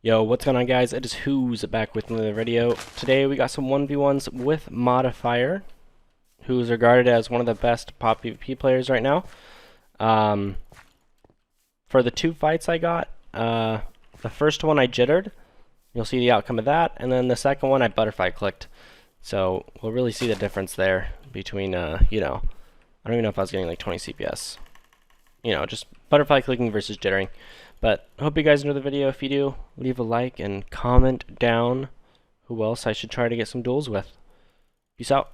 Yo, what's going on, guys? It is Who's back with another video. Today we got some 1v1s with M0DIFIER, who's regarded as one of the best pop PvP players right now. For the two fights I got, the first one I jittered, you'll see the outcome of that, and then the second one I butterfly clicked. So we'll really see the difference there between, I don't even know if I was getting like 20 CPS. Just butterfly clicking versus jittering. But I hope you guys enjoy the video. If you do, leave a like and comment down who else I should try to get some duels with. Peace out.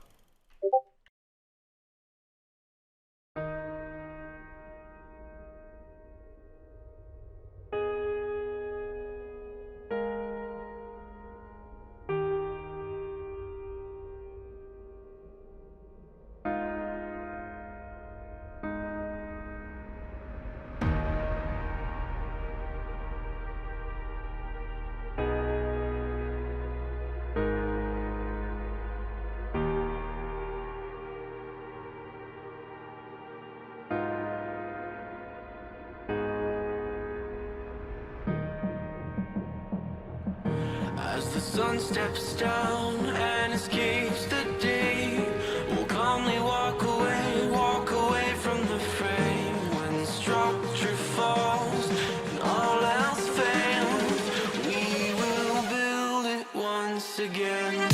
As the sun steps down and escapes the day, we'll calmly walk away from the fray. When structure falls and all else fails, we will build it once again.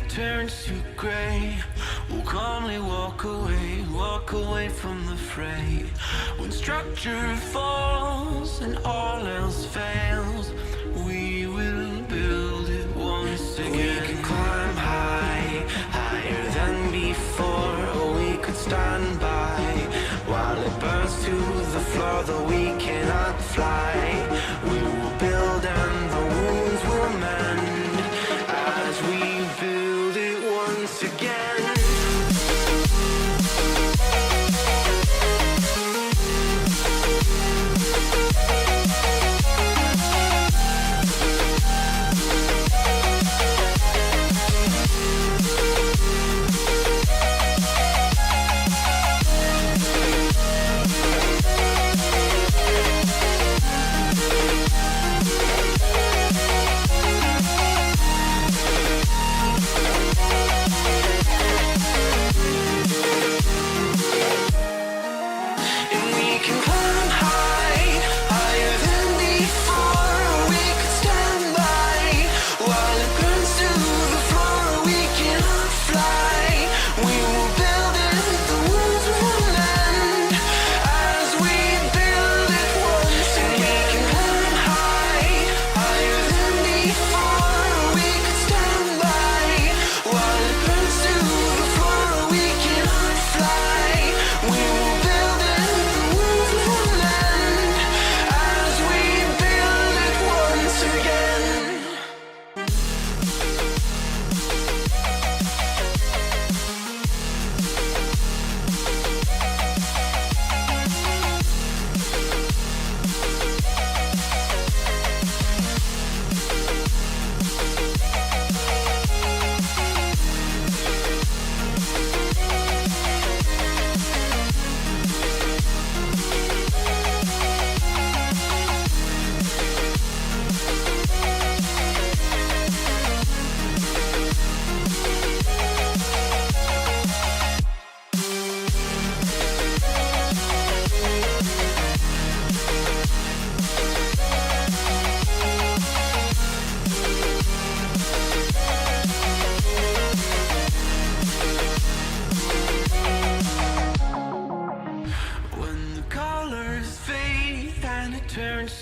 Turns to gray, we'll calmly walk away from the fray. When structure falls and all else fails, we will build it once again. We can climb high, higher than before, or we could stand by while it burns to the floor, though we cannot fly. We will build and the wounds will mend as we build once again.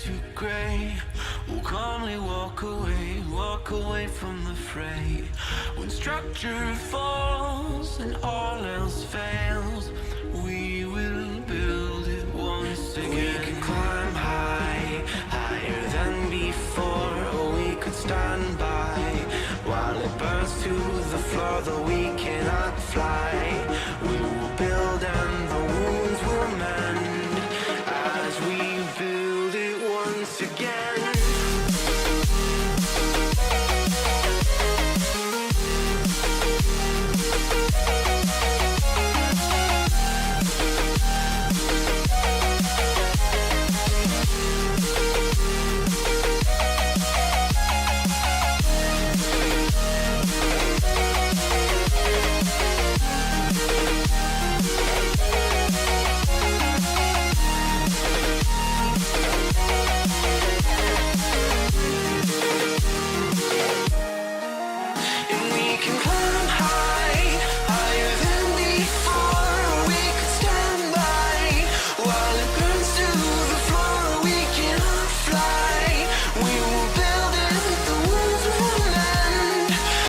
too gray, we'll calmly walk away from the fray. When structure falls and all else fails, we will build it once again. We can climb high, higher than before, or we could stand by while it burns to the floor, though we cannot fly. We will build and